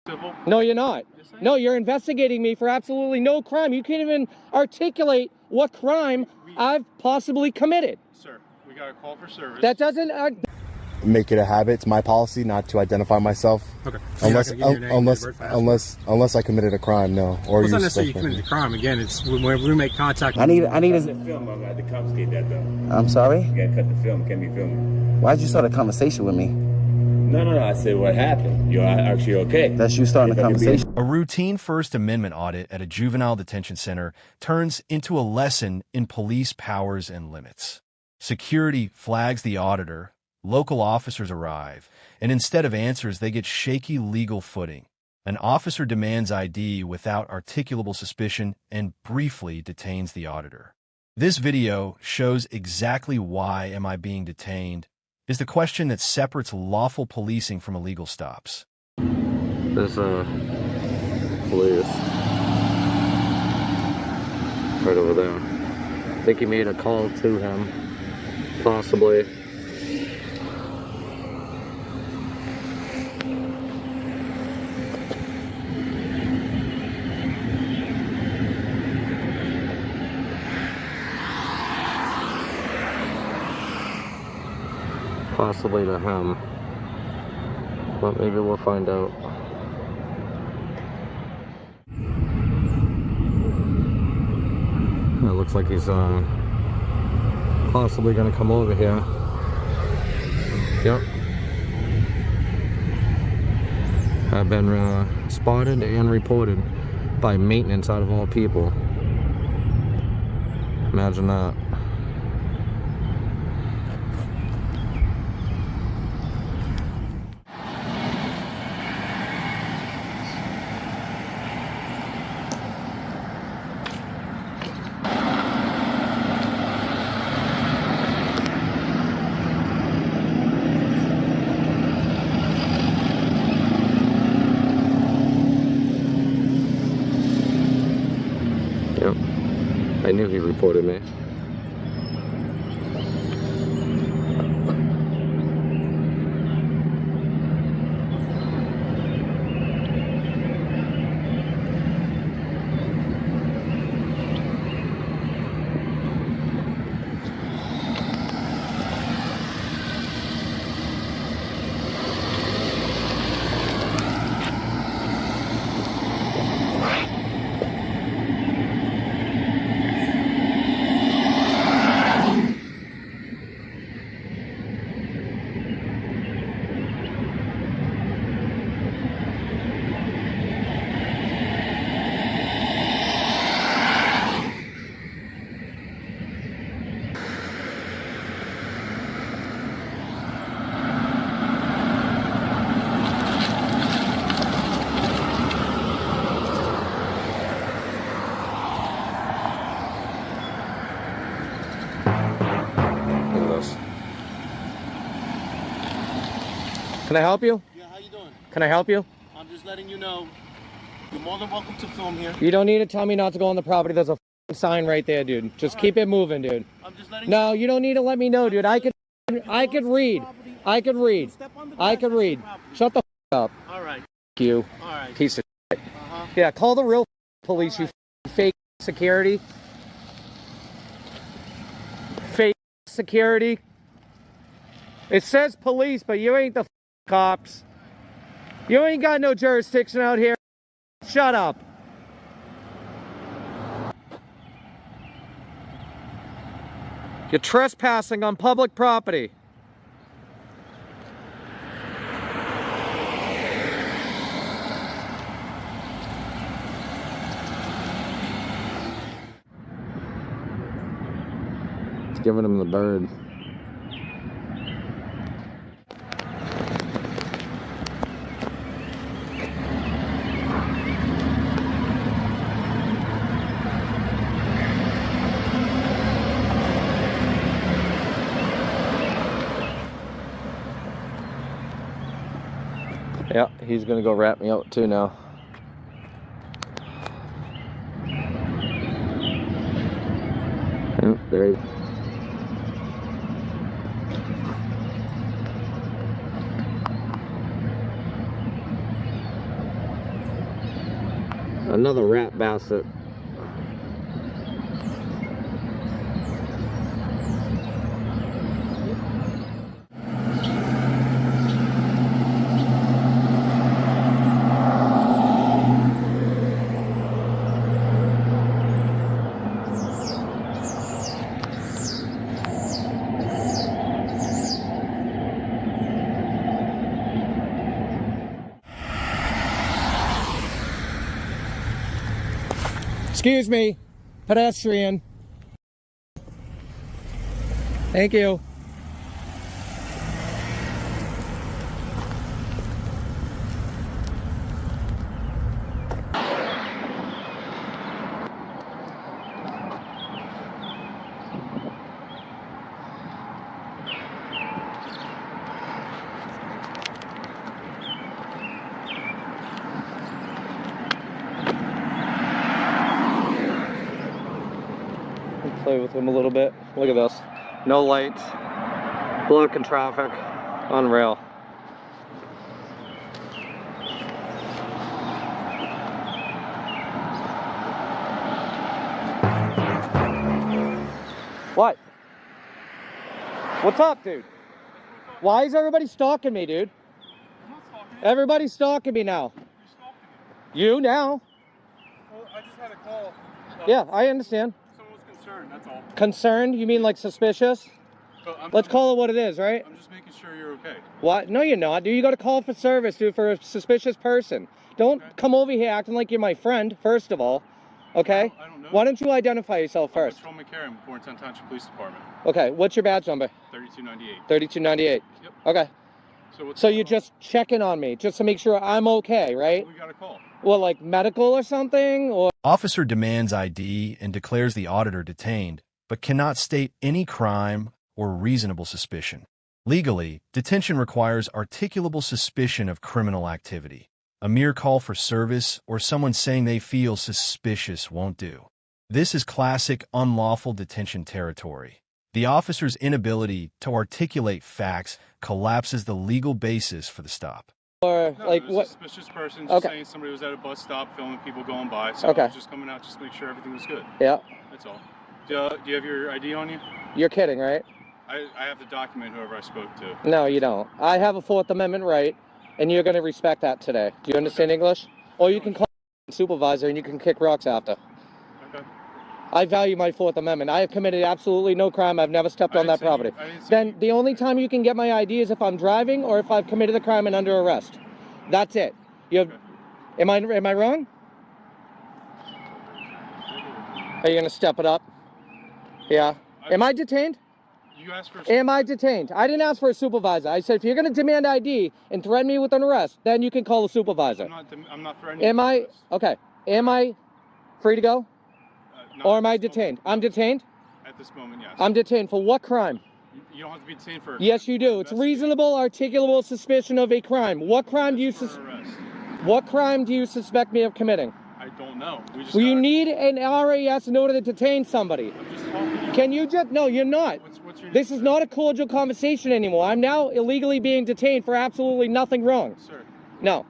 Civil? No, you're not. No, you're investigating me for absolutely no crime. You can't even articulate what crime I've possibly committed. Sir, we got a call for service. That doesn't... Make it a habit. It's my policy not to identify myself. Okay. Unless I committed a crime, no. Or it's not necessarily you committed a crime. Again, it's when we make contact. I need a film. I had to confiscate that though. I'm sorry? You gotta cut the film. Can't be filming. Why'd you start a conversation with me? No. I said what happened. You're actually okay. That's you starting a conversation. A routine First Amendment audit at a juvenile detention center turns into a lesson in police powers and limits. Security flags the auditor. Local officers arrive, and instead of answers, they get shaky legal footing. An officer demands ID without articulable suspicion and briefly detains the auditor. This video shows exactly why am I being detained is the question that separates lawful policing from illegal stops. There's police right over there. I think he made a call to him, possibly. Possibly to him, but maybe we'll find out. It looks like he's possibly gonna come over here. Yep. I've been spotted and reported by maintenance out of all people. Imagine that. Yep, I knew he reported me. Can I help you? Yeah, how you doing? Can I help you? I'm just letting you know, you're more than welcome to film here. You don't need to tell me not to go on the property. There's a sign right there, dude. Just keep it moving, dude. I'm just letting No, you don't need to let me know, dude. I could read. I could read. I could read. Shut the up. All right. You. All right. Piece of shit. Yeah, call the real police, you fake security. Fake security. It says police, but you ain't the cops. You ain't got no jurisdiction out here. Shut up. You're trespassing on public property. It's giving him the bird. Yeah, he's gonna go rat me out too now. Oh, there he is. Another rat bastard. Excuse me, pedestrian. Thank you. Play with him a little bit. Look at this. No lights. Blocking traffic. Unreal. What? What's up, dude? Why is everybody stalking me, dude? I'm not stalking you. Everybody's stalking me now. You're stalking me. You now. Well, I just had a call. Yeah, I understand. Someone was concerned, that's all. Concerned? You mean like suspicious? Let's call it what it is, right? I'm just making sure you're okay. What? No, you're not, dude. You got to call for service, dude, for a suspicious person. Don't come over here acting like you're my friend, first of all. Okay? I don't know. Why don't you identify yourself first? I'm Patrolman Karen with Warrenton Township Police Department. Okay, what's your badge number? 3298. 3298. Yep. Okay. So you're just checking on me, just to make sure I'm okay, right? We got a call. Well, like medical or something? Or Officer demands ID and declares the auditor detained, but cannot state any crime or reasonable suspicion. Legally, detention requires articulable suspicion of criminal activity. A mere call for service or someone saying they feel suspicious won't do. This is classic unlawful detention territory. The officer's inability to articulate facts collapses the legal basis for the stop. or No, like it was what? a suspicious person just Okay. saying somebody was at a bus stop filming people going by. So Okay. I was just coming out just to make sure everything was good. Yeah. That's all. Do you have your ID on you? You're kidding, right? I have to document whoever I spoke to. No, you don't. I have a Fourth Amendment right, and you're going to respect that today. Do you understand English? Or you can call supervisor and you can kick rocks after. Okay. I value my Fourth Amendment. I have committed absolutely no crime. I've never stepped on that property. Then the only time you can get my ID is if I'm driving or if I've committed a crime and under arrest. That's it. You have, am I wrong? Are you going to step it up? Yeah. Am I detained? You asked for. Am I detained? I didn't ask for a supervisor. I said if you're going to demand ID and threaten me with an arrest, then you can call a supervisor. I'm not threatening. Am I okay? Am I free to go? No, Or am I detained? I'm detained? At this moment, yes. I'm detained for what crime? You don't have to be detained for. Yes, you do. It's reasonable, articulable suspicion of a crime. What crime do you What crime do you suspect me of committing? I don't know. We just. Well, you need an RAS in order to detain somebody. I'm just talking to you. Can you just? No, you're not. What's your This is not a cordial conversation anymore. I'm now illegally being detained for absolutely nothing wrong. Sir, No.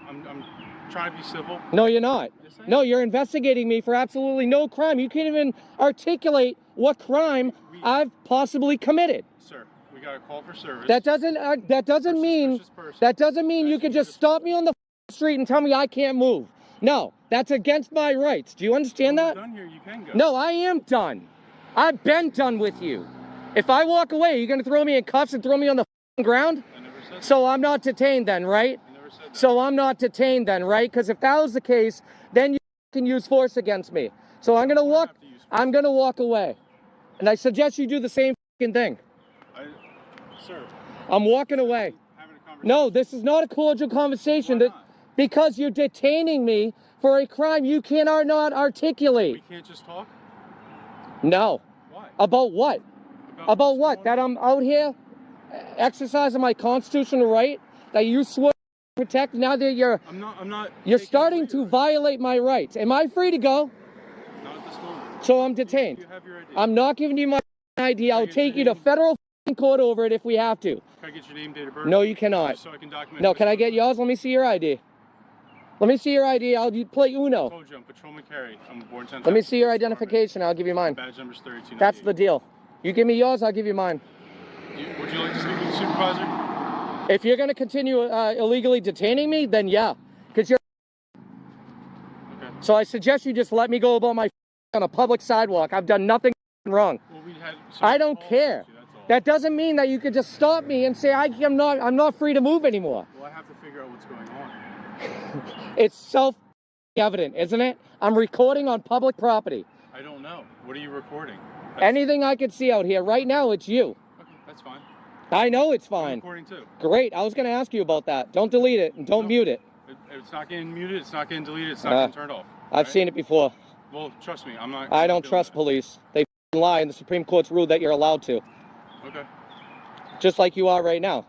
I'm trying to be civil. No, you're not. Yes, I am. No, you're investigating me for absolutely no crime. You can't even articulate what crime I've possibly committed. Sir, we got a call for service. That doesn't mean you can just stop me on the street and tell me I can't move. No, that's against my rights. Do you understand When that? we're done here, you can go. No, I am done. I've been done with you. If I walk away, you're going to throw me in cuffs and throw me on the ground? I never said that. So I'm not detained then, right? I never said that. So I'm not detained then, right? Because if that was the case, then you can use force against me. So I'm gonna walk away. And I suggest you do the same thing. Sir, I'm walking away. having a conversation. No, this is not a cordial conversation. Why not? Because you're detaining me for a crime you cannot not articulate. We can't just talk? No. Why? About what? About what's what? going That on? I'm out here exercising my constitutional right that you swore to protect. Now that you're I'm not. You're taking starting away to your- violate my rights. Am I free to go? Not at this moment. So I'm detained. You have your ID. I'm not giving you my ID. I'll get take your you to name? federal court over it if we have to. Can I get your name, date of birth? No, you cannot. Just so I can document. No, this. can I get yours? Let me see your ID. Let me see your ID. I'll play Uno. I told you I'm Patrolman Carey. I'm born 10th. Let me see your identification. I'll give you mine. Badge number's 32. That's the deal. You give me yours, I'll give you mine. Would you like to speak with the supervisor? If you're going to continue illegally detaining me, then yeah. Because you're... Okay. So I suggest you just let me go about my on a public sidewalk. I've done nothing wrong. Well, I don't care. That doesn't mean that you could just stop me and say I'm not free to move anymore. Well, I have to figure out what's going on. It's self-evident, isn't it? I'm recording on public property. I don't know. What are you recording? Anything I can see out here right now, it's you. Okay, that's fine. I know it's I'm fine. recording too. Great. I was going to ask you about that. Don't delete it and don't mute it. It's not getting muted. It's not getting deleted. It's not getting turned off. I've seen it before. Well, trust me. I'm not. I don't trust police. They lie, and the Supreme Court's ruled that you're allowed to. Okay. Just like you are right now.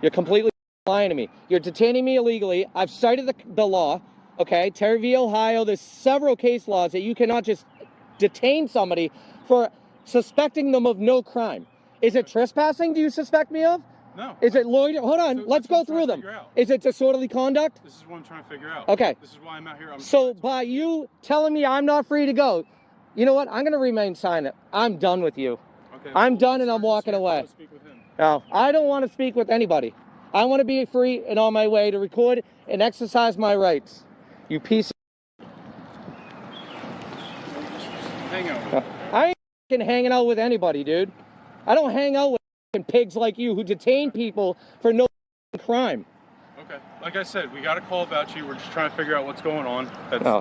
You're completely lying to me. You're detaining me illegally. I've cited the law, okay? Terry v. Ohio, there's several case laws that you cannot just detain somebody for suspecting them of no crime. Is it trespassing do you suspect me of? No. Is it loitering? Hold on, let's go through them. Is it disorderly conduct? This is what I'm trying to figure out. Okay. This is why I'm out here. So by you telling me I'm not free to go, you know what? I'm going to remain silent. I'm done with you. Okay, I'm done and I'm walking away. Speak with him. No, I don't want to speak with anybody. I want to be free and on my way to record and exercise my rights. You piece of... Hang out. I ain't f***ing hanging out with anybody, dude. I don't hang out with f***ing pigs like you who detain people for no crime. Okay. Like I said, we got a call about you. We're just trying to figure out what's going on.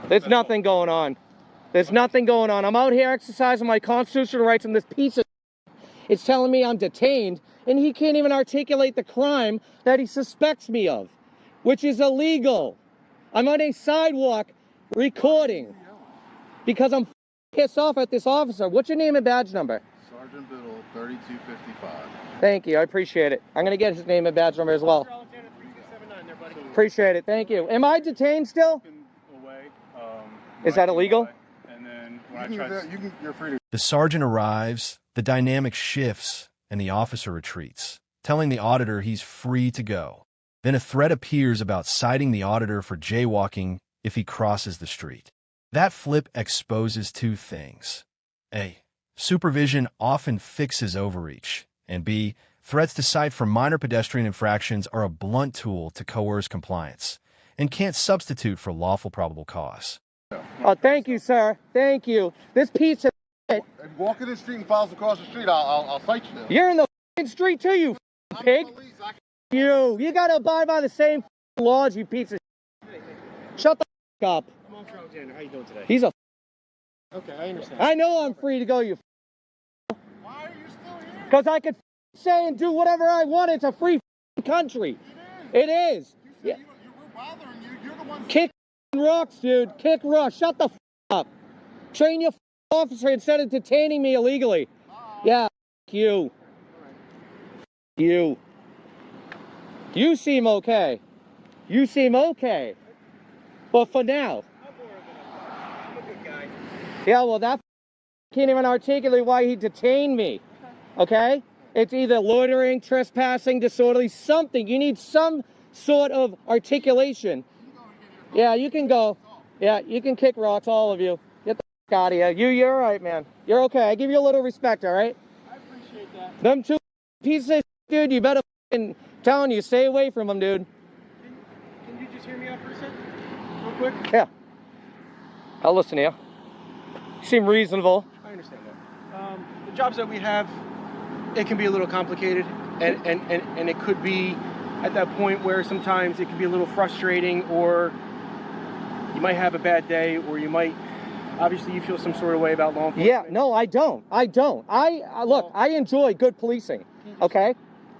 There's nothing going on. There's nothing going on. I'm out here exercising my constitutional rights, and this piece of it's telling me I'm detained, and he can't even articulate the crime that he suspects me of, which is illegal. I'm on a sidewalk recording because I'm pissed off at this officer. What's your name and badge number? Sergeant Biddle, 3255. Thank you. I appreciate it. I'm going to get his name and badge number as well. Appreciate it. Thank you. Am I detained still? Is that illegal? And then when You're free to... The sergeant arrives, the dynamic shifts, and the officer retreats, telling the auditor he's free to go. Then a threat appears about citing the auditor for jaywalking if he crosses the street. That flip exposes two things. A, supervision often fixes overreach, and B, threats to cite for minor pedestrian infractions are a blunt tool to coerce compliance and can't substitute for lawful probable cause. Oh, thank you, sir. Thank you. This piece of shit. If you walk in the street and follows across the street, I'll fight you. You're in the street too, you pig. You gotta abide by the same laws, you piece of shit. Shut the up. I'm on for Alexander. How you doing today? He's a... Okay, I understand. I know I'm free to go, you... Why are you still here? Because I could say and do whatever I want. It's a free country. It is. You said we're bothering you. You're the one... Kick rocks, dude. Kick rocks. Shut the up. Train your officer instead of detaining me illegally. Yeah, you. You. You seem okay. You seem okay. But for now. I'm a good guy. Yeah, well, that can't even articulate why he detained me. Okay? It's either loitering, trespassing, disorderly, something. You need some sort of articulation. Yeah, you can go. Yeah, you can kick rocks, all of you. Get the f out of here. You're all right, man. You're okay. I give you a little respect, all right? I appreciate that. Them two pieces of shit, dude, you better f***ing telling you, stay away from them, dude. Can you just hear me out for a second? Real quick? Yeah. I'll listen to you. You seem reasonable. I understand that. The jobs that we have, it can be a little complicated, and it could be at that point where sometimes it can be a little frustrating, or you might have a bad day, or you might, obviously you feel some sort of way about law enforcement. Yeah, no, I don't. Look, I enjoy good policing, okay?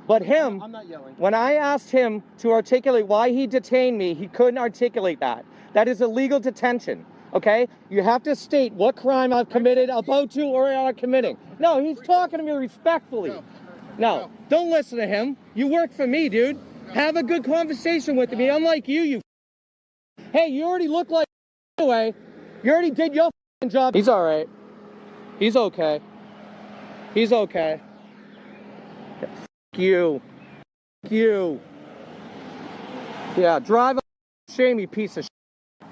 But him, I'm not yelling. when I asked him to articulate why he detained me, he couldn't articulate that. That is illegal detention, okay? You have to state what crime I've committed, about to, or are committing. No, he's talking to me respectfully. No, don't listen to him. You work for me, dude. Have a good conversation with me, unlike you. Hey, you already look like anyway. You already did your job. He's all right. He's okay. He's okay. You. You. Yeah, drive Shame, you piece of shit.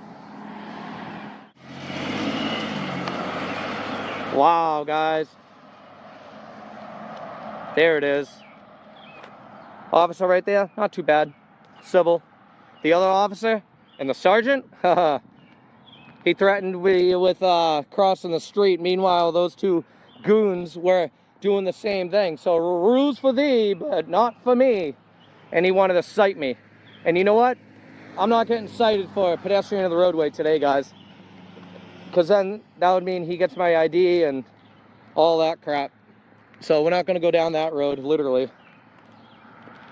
Wow, guys. There it is. Officer right there, not too bad. Civil. The other officer and the sergeant, he threatened me with crossing the street. Meanwhile, those two goons were doing the same thing. So rules for thee, but not for me. And he wanted to cite me. And you know what? I'm not getting cited for a pedestrian of the roadway today, guys. Because then that would mean he gets my ID and all that crap. So we're not going to go down that road, literally.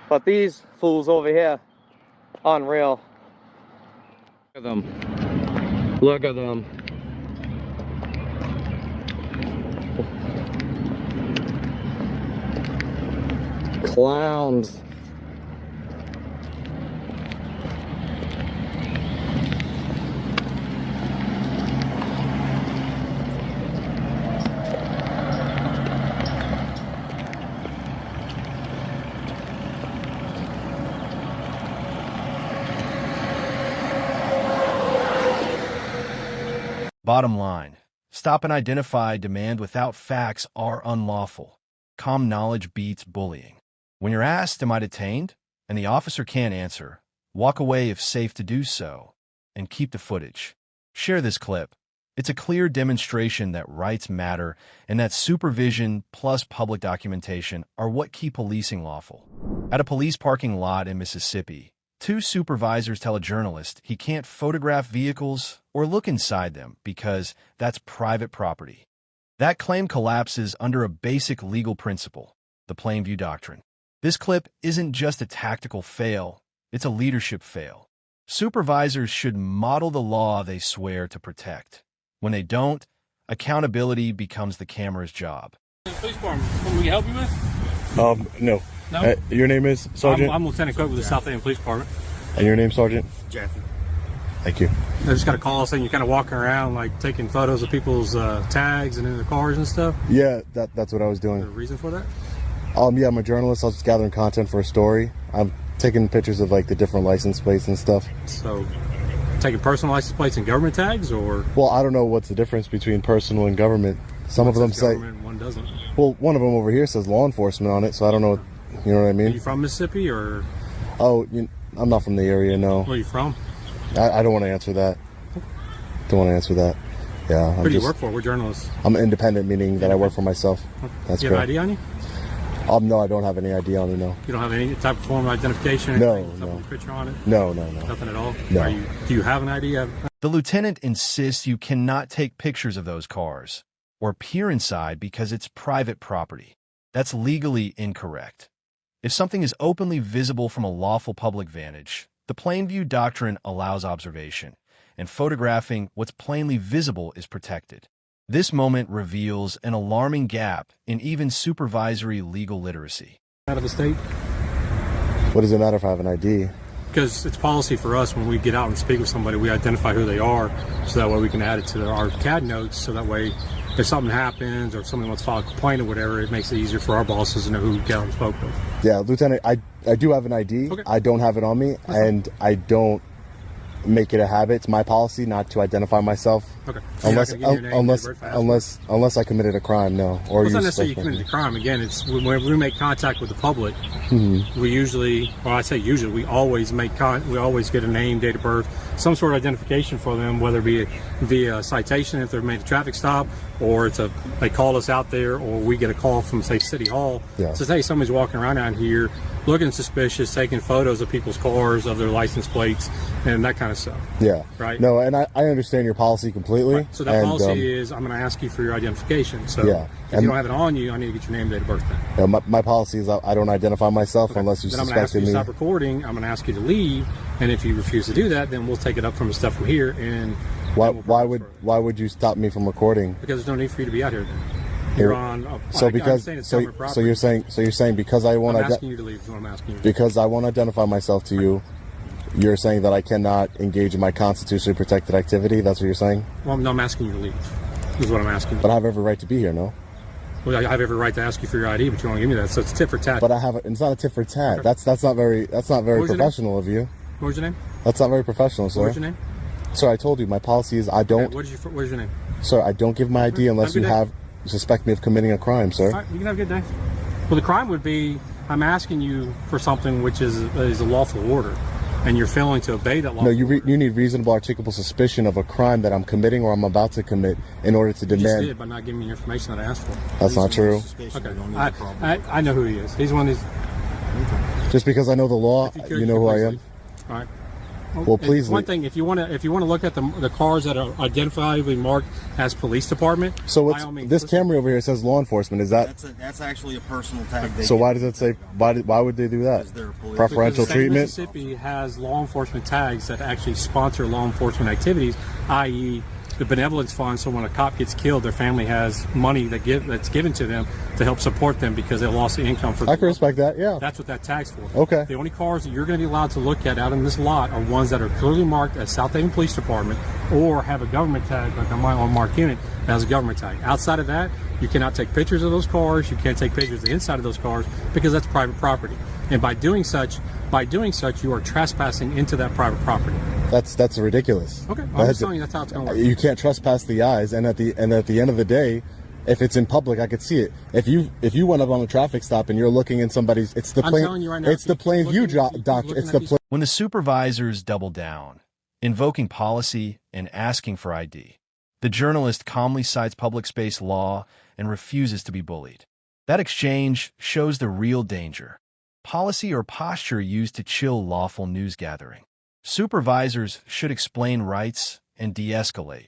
But these fools over here, unreal. Look at them. Look at them. Clowns. Bottom line, stop and identify demand without facts are unlawful. Calm knowledge beats bullying. When you're asked, am I detained? And the officer can't answer, walk away if safe to do so, and keep the footage. Share this clip. It's a clear demonstration that rights matter and that supervision plus public documentation are what keep policing lawful. At a police parking lot in Mississippi, two supervisors tell a journalist he can't photograph vehicles or look inside them because that's private property. That claim collapses under a basic legal principle, the Plainview Doctrine. This clip isn't just a tactical fail, it's a leadership fail. Supervisors should model the law they swear to protect. When they don't, accountability becomes the camera's job. Police department, what we help you with? No. No? Your name is Sergeant? I'm Lieutenant Cook with the South End Police Department. And your name, Sergeant? Jeffy. Thank you. I just got a call saying you're kind of walking around, like taking photos of people's tags and in their cars and stuff. Yeah, that's what I was doing. Is there a reason for that? Yeah, I'm a journalist. I was just gathering content for a story. I'm taking pictures of like the different license plates and stuff. So, taking personal license plates and government tags, or? Well, I don't know what's the difference between personal and government. Some of them say. One doesn't. Well, one of them over here says law enforcement on it, so I don't know. You know what I mean? Are you from Mississippi or? Oh, I'm not from the area. No. Where are you from? I don't want to answer that. Don't want to answer that. Yeah. Who do you work for? We're journalists. I'm independent, meaning that I work for myself. That's you have correct. an ID on you? No, I don't have any ID on me, no. You don't have any type of form of identification? No, anything, no. With a picture on it? No. Nothing at all? No. Do you have an ID? The lieutenant insists you cannot take pictures of those cars or peer inside because it's private property. That's legally incorrect. If something is openly visible from a lawful public vantage, the Plainview Doctrine allows observation, and photographing what's plainly visible is protected. This moment reveals an alarming gap in even supervisory legal literacy. Out of the state? What does it matter if I have an ID? Because it's policy for us when we get out and speak with somebody, we identify who they are, so that way we can add it to our CAD notes, so that way if something happens or if somebody wants to file a complaint or whatever, it makes it easier for our bosses to know who got and spoke with. Yeah, Lieutenant, I do have an ID. Okay. I don't have it on me, and I don't make it a habit. It's my policy not to identify myself. Okay. Unless I committed a crime, no. Or Well, it's not necessarily you committed a crime. Again, it's when we make contact with the public, we usually, well, I say usually, we always we always get a name, date of birth, some sort of identification for them, whether it be via citation if they've made a traffic stop, or they call us out there, or we get a call from, say, City Hall. Yeah. So say somebody's walking around out here looking suspicious, taking photos of people's cars, of their license plates, and that kind of stuff. Yeah. Right? No, and I understand your policy completely. Right. So that policy is, I'm going to ask you for your identification. So yeah. if you don't have it on you, I need to get your name, date of birth then. Yeah, my policy is I don't identify myself unless you then I'm going to ask you suspected to me. stop recording. I'm going to ask you to leave, and if you refuse to do that, then we'll take it up from the stuff from here. And why would you stop me from recording? Because there's no need for you to be out here then. You're on. So you're saying because I won't I'm asking you to leave is what I'm asking you. Because I won't identify myself to you, you're saying that I cannot engage in my constitutionally protected activity. That's what you're saying? Well, no, I'm asking you to leave. Is what I'm asking you. But I have every right to be here, no? Well, I have every right to ask you for your ID, but you won't give me that. So it's tit for tat. But it's not a tit for tat. Okay. That's not very professional of you. What was your name? That's not very professional, sir. What's your name? Sir, I told you my policy is I don't. Okay, what is your name? Sir, I don't give my ID unless you suspect me of committing a crime, sir. All right, you can have a good day. Well, the crime would be I'm asking you for something which is a lawful order, and you're failing to obey that law. No, you need reasonable articulable suspicion of a crime that I'm committing or I'm about to commit in order to demand. You just did by not giving me the information that I asked for. That's not true. Okay, I know who he is. He's one of these. Just because I know the law, you know who I am. All right. Well, please. One thing, if you want to look at the cars that are identifiably marked as police department. So what's this Camry over here says law enforcement? Is that? That's actually a personal tag. So why does it say? Why would they do that? Preferential treatment. Mississippi has law enforcement tags that actually sponsor law enforcement activities, i.e., the benevolence fund. So when a cop gets killed, their family has money that's given to them to help support them because they lost the income for. I can respect that. Yeah. That's what that tag's for. Okay. The only cars that you're going to be allowed to look at out in this lot are ones that are clearly marked as South Haven Police Department or have a government tag, like on my unmarked unit that has a government tag. Outside of that, you cannot take pictures of those cars. You can't take pictures of the inside of those cars because that's private property. And by doing such, you are trespassing into that private property. That's ridiculous. Okay, I'm just telling you that's how it's going to work. You can't trespass the eyes, and at the end of the day, if it's in public, I could see it. If you went up on a traffic stop and you're looking in somebody's, it's the plain. I'm telling you right now, it's the plain view doctrine. It's the when the supervisors double down, invoking policy and asking for ID, the journalist calmly cites public space law and refuses to be bullied. That exchange shows the real danger. Policy or posture used to chill lawful news gathering. Supervisors should explain rights and de-escalate.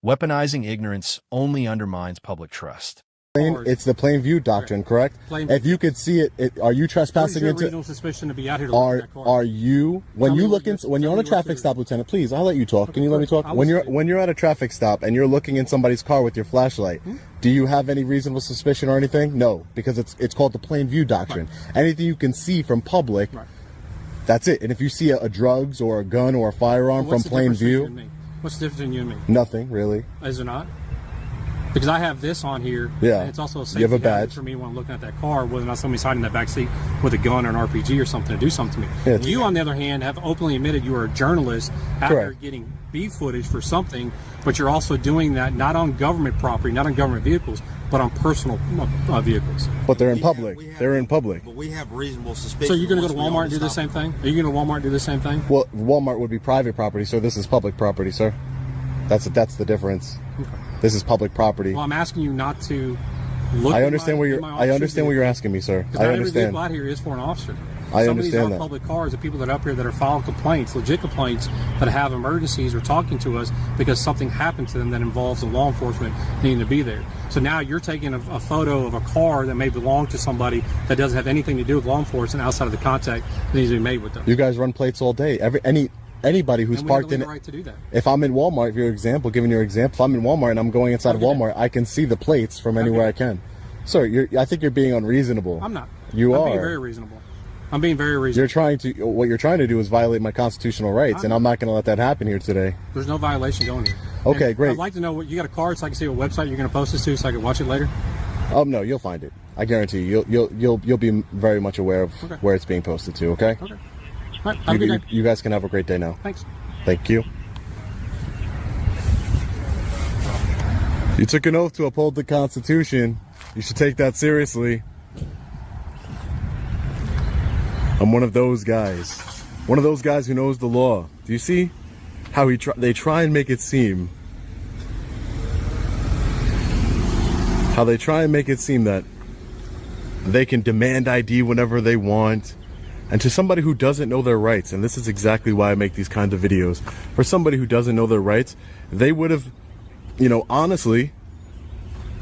Weaponizing ignorance only undermines public trust. It's the plain view doctrine, correct? If you could see it, are you trespassing into? Reasonable suspicion to be out here. Are you when you're on a traffic stop, Lieutenant? Please, I'll let you talk. Can you let me talk? When you're at a traffic stop and you're looking in somebody's car with your flashlight, do you have any reasonable suspicion or anything? No, because it's called the plain view doctrine. Right. Anything you can see from public. Right. That's it. And if you see a drugs or a gun or a firearm from plain view, what's the difference between you and me? Nothing really. Is there not? Because I have this on here. Yeah. And it's also a safety badge for me when I'm looking at that car, whether or not somebody's hiding in that back seat with a gun or an RPG or something to do something to me. Yeah, you, on the other hand, have openly admitted you are a journalist out there getting B footage for something, but you're also doing that not on government property, not on government vehicles, but on personal vehicles. But they're in public. They're in public. But we have reasonable suspicion. So you're going to go to Walmart and do the same thing? Are you going to Walmart and do the same thing? Well, Walmart would be private property, so this is public property, sir. That's the difference. Okay. This is public property. Well, I'm asking you not to look. I understand what you're asking me, sir. I understand. Every vehicle out here is for an officer. I understand that. Some of these are public cars, the people that are up here that are filing complaints, legit complaints, that have emergencies or talking to us because something happened to them that involves the law enforcement needing to be there. So now you're taking a photo of a car that may belong to somebody that doesn't have anything to do with law enforcement outside of the contact that needs to be made with them. You guys run plates all day. Anybody who's parked in it. Right to do that. If I'm in Walmart, giving your example, if I'm in Walmart and I'm going inside of Walmart, I can see the plates from anywhere I can. Sir, I think you're being unreasonable. I'm not. You are. I'm being very reasonable. I'm being very reasonable. What you're trying to do is violate my constitutional rights, and I'm not going to let that happen here today. There's no violation going here. Okay, great. I'd like to know what you got a card so I can see what website you're going to post this to so I can watch it later. No, you'll find it. I guarantee you. You'll be very much aware of where it's being posted to. Okay. Okay. All right, have a good day. You guys can have a great day now. Thanks. Thank you. You took an oath to uphold the Constitution. You should take that seriously. I'm one of those guys. One of those guys who knows the law. Do you see how they try and make it seem? How they try and make it seem that they can demand ID whenever they want. And to somebody who doesn't know their rights, and this is exactly why I make these kinds of videos, for somebody who doesn't know their rights, they would have, honestly,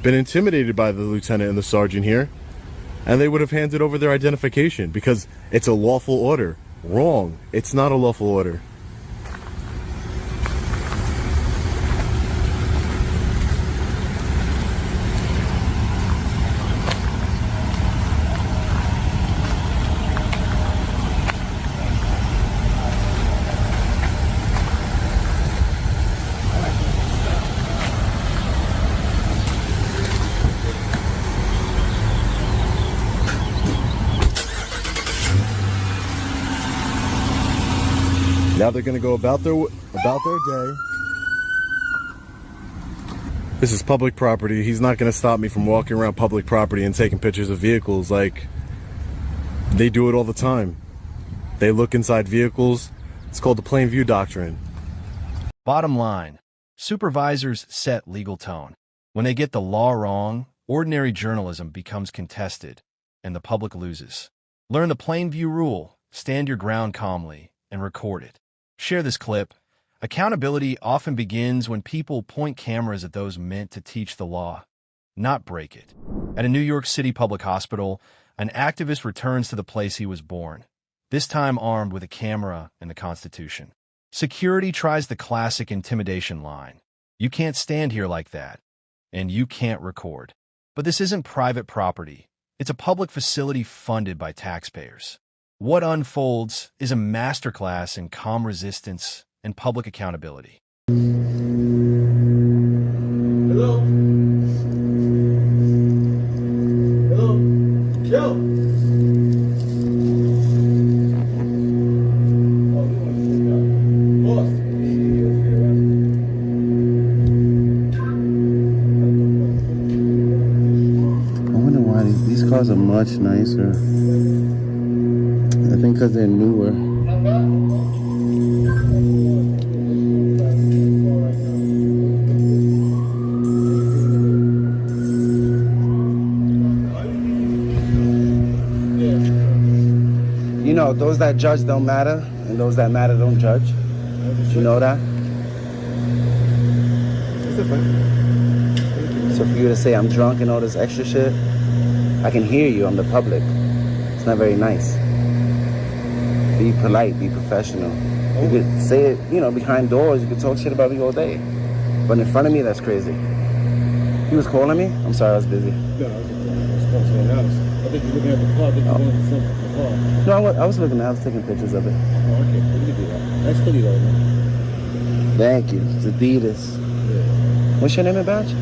been intimidated by the lieutenant and the sergeant here, and they would have handed over their identification because it's a lawful order. Wrong. It's not a lawful order. Now they're going to go about their day. This is public property. He's not going to stop me from walking around public property and taking pictures of vehicles. Like, they do it all the time. They look inside vehicles. It's called the plain view doctrine. Bottom line, supervisors set legal tone. When they get the law wrong, ordinary journalism becomes contested, and the public loses. Learn the plain view rule, stand your ground calmly, and record it. Share this clip. Accountability often begins when people point cameras at those meant to teach the law, not break it. At a New York City public hospital, an activist returns to the place he was born, this time armed with a camera and the Constitution. Security tries the classic intimidation line. You can't stand here like that, and you can't record. But this isn't private property. It's a public facility funded by taxpayers. What unfolds is a masterclass in calm resistance and public accountability. Hello? Hello? Joe? These cars are much nicer. I think because they're newer. You know, those that judge don't matter, and those that matter don't judge. You know that? So for you to say I'm drunk and all this extra shit, I can hear you, I'm the public. It's not very nice. Be polite, be professional. You could say it, you know, behind doors, you could talk shit about me all day. But in front of me, that's crazy. He was calling me? I'm sorry, I was busy. No, I was calling someone else. I think you're looking at the car. I think you're going to the car. No, I was looking, I was taking pictures of it. Oh, okay. You can do that. That's pretty though, man. Thank you. It's Adidas. Yeah. What's your name and badge?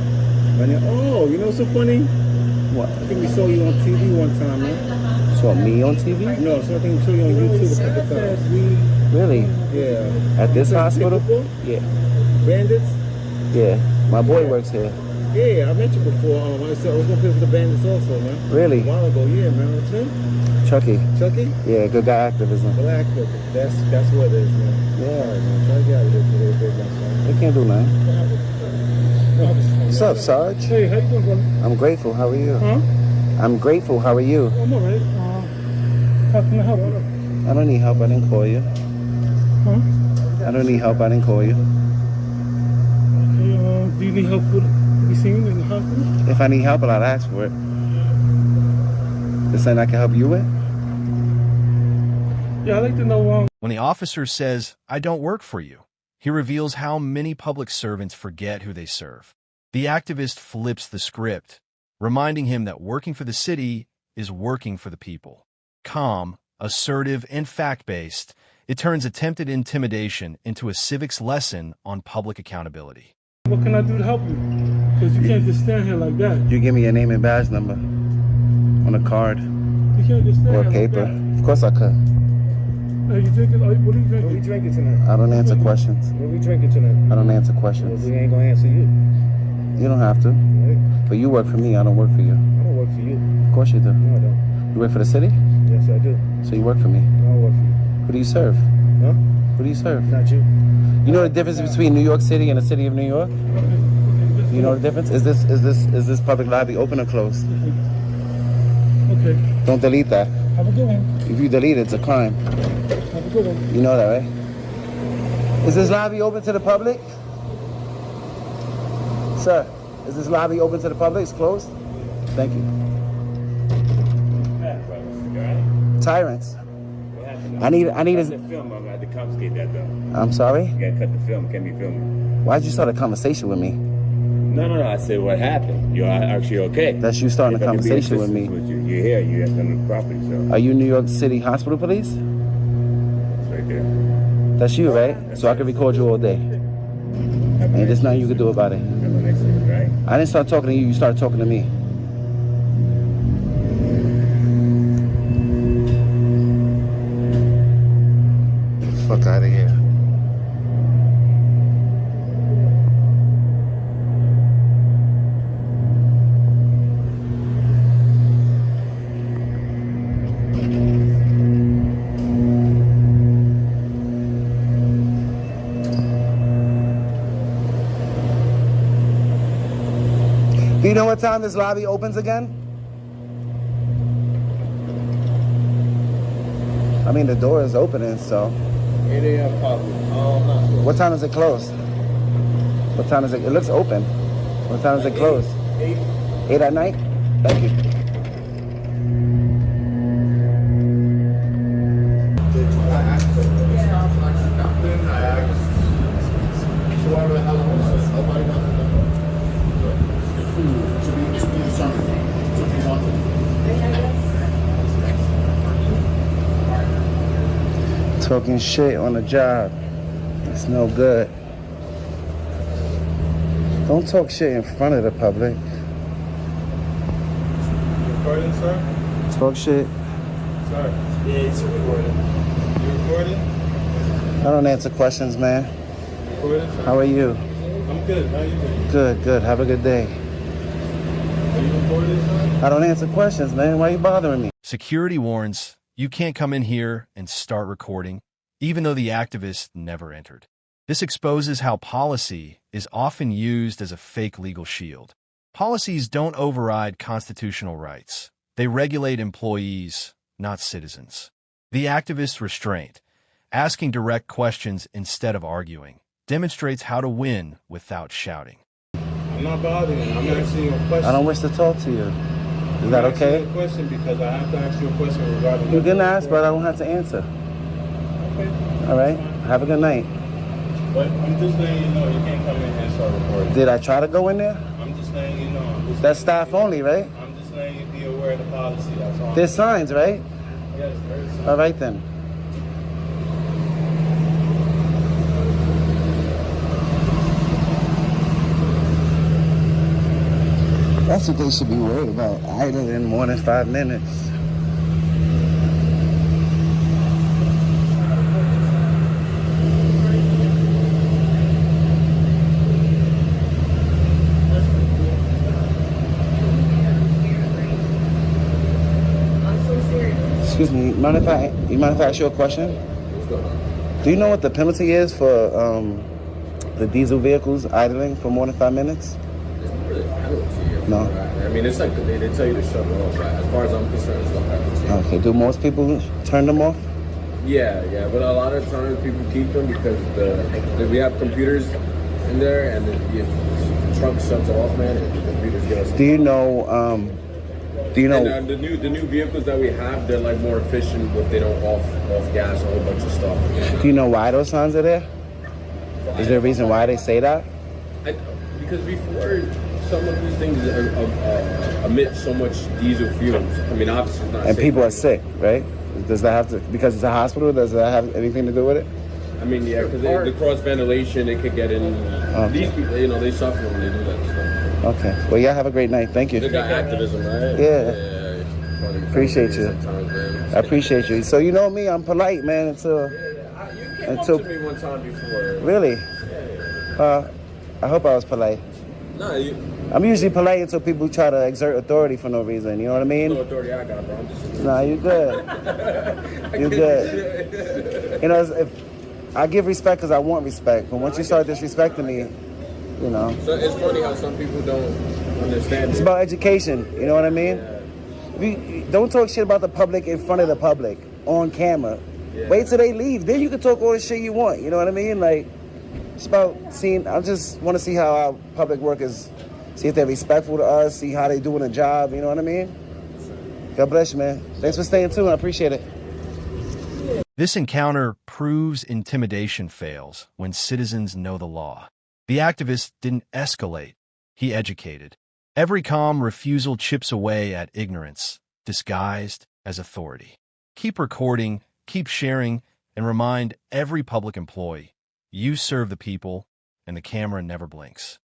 Oh, you know what's so funny? What? I think we saw you on TV one time, man. Saw me on TV? No, so I think we saw you on YouTube a couple times. Really? Yeah. At this hospital? Yeah. Bandits? Yeah. My boy works here. Yeah, I met you before. I was going to play for the Bandits also, man. Really? A while ago, yeah, man. What's your name? Chucky. Chucky? Yeah, good guy activism. Black. That's what it is, man. Yeah. All right, man. Try to get out of here for a little bit, man. They can't do nothing. What's up, Sarge? Hey, how you doing, brother? I'm grateful. How are you? Huh? I'm grateful. How are you? I'm all right. How can I help you? I don't need help. I didn't call you. Huh? I don't need help. I didn't call you. Okay, do you need help to be seen in the hospital? If I need help, I'll ask for it. Is something I can help you with? Yeah, I'd like to know. When the officer says, "I don't work for you," he reveals how many public servants forget who they serve. The activist flips the script, reminding him that working for the city is working for the people. Calm, assertive, and fact-based, it turns attempted intimidation into a civics lesson on public accountability. What can I do to help you? Because you can't just stand here like that. You give me your name and badge number on a card You can't just stand or here paper. like that. Of course I could. Are you drinking? What are you drinking? What are we drinking tonight? I don't answer questions. What are we drinking tonight? I don't answer questions. We ain't gonna answer you. You don't have to. Right? But you work for me. I don't work for you. I don't work for you. Of course you do. No, I don't. You work for the city? Yes, I do. So you work for me. I don't work for you. Who do you serve? Huh? Who do you serve? Not you. You know the difference between New York City and the city of New York? You know the difference? Is this public lobby open or closed? Okay. Don't delete that. Have a good one. If you delete it, it's a crime. Have a good one. You know that, right? Is this lobby open to the public? Sir, is this lobby open to the public? It's closed? Thank you. Tyrants. I need Cut the film. I'm at the confiscate that though. I'm sorry? You gotta cut the film. Can't be filming. Why'd you start a conversation with me? No. I said what happened. You're actually okay. That's you starting a If I can be conversation with me. assistance You're here. You have done the property, so Are you New York City Hospital Police? it's right there. That's you, right? So I can record you all day. And there's nothing you can do about it. Have a nice day, right? I didn't start talking to you, you started talking to me. Fuck out of here. Do you know what time this lobby opens again? I mean, the door is opening, so. 8 a.m. probably. Oh, I'm not sure. What time is it closed? What time is it? It looks open. What time is it closed? 8. 8 at night? Thank you. Talking shit on the job. It's no good. Don't talk shit in front of the public. Recording, sir? Talk shit. Sir? Yeah, it's recording. You recording? I don't answer questions, man. Recording, sir? How are you? I'm good. How are you doing? Good, good. Have a good day. Are you recording, sir? I don't answer questions, man. Why are you bothering me? Security warns you can't come in here and start recording, even though the activist never entered. This exposes how policy is often used as a fake legal shield. Policies don't override constitutional rights. They regulate employees, not citizens. The activist's restraint, asking direct questions instead of arguing, demonstrates how to win without shouting. I'm not bothering you. I'm asking you a question. I don't wish to talk to you. Is that I'm asking okay? you a question because I have to ask you a question regarding... You can ask, but I don't have to answer. Okay. All right? Have a good night. But I'm just letting you know you can't come in here and start recording. Did I try to go in there? I'm just letting you know. That's staff only, right? I'm just letting you be aware of the policy. That's all. There's signs, right? Yes, there is. All right, then. That's what they should be worried about, idling more than 5 minutes. Excuse me, you mind if I ask you a question? What's going on? Do you know what the penalty is for the diesel vehicles idling for more than 5 minutes? There's not really a penalty. No. I mean, it's like they tell you to shut it off, right? As far as I'm concerned, it's no penalty. Okay, do most people turn them off? Yeah, but a lot of times people keep them because we have computers in there, and the truck shuts off, man, and the computers get us. Do you know, And the new vehicles that we have, they're like more efficient if they don't off gas a whole bunch of stuff. do you know why those signs are there? Is there a reason why they say that? Because before some of these things emit so much diesel fumes. I mean, obviously it's not And safe people for are sick, right? Does that have to, because it's a hospital, does that have anything to do with it? I mean, yeah, because the cross ventilation, it could get in. Okay. These people, they suffer when they do that stuff. Okay. Well, yeah, have a great night. Thank you. They got activism, right? Yeah. Funny Appreciate you. sometimes, man. I appreciate you. So you know me, I'm polite, man, until... You came up to me one time before. Really? I hope I was polite. No, I'm usually polite until people try to exert authority for no reason. You know what I mean? no authority I got, bro. I'm just. Nah, you good. You good. You know, if I give respect because I want respect, but once you start disrespecting me, you know. So it's funny how some people don't understand. It's about education. You know what I mean? Don't talk shit about the public in front of the public on camera. Yeah. Wait till they leave. Then you can talk all the shit you want. You know what I mean? Like, it's about seeing. I just want to see how our public workers, see if they're respectful to us, see how they doing a job. You know what I mean? God bless you, man. Thanks for staying tuned. I appreciate it. This encounter proves intimidation fails when citizens know the law. The activist didn't escalate, he educated. Every calm refusal chips away at ignorance, disguised as authority. Keep recording, keep sharing, and remind every public employee, you serve the people, and the camera never blinks.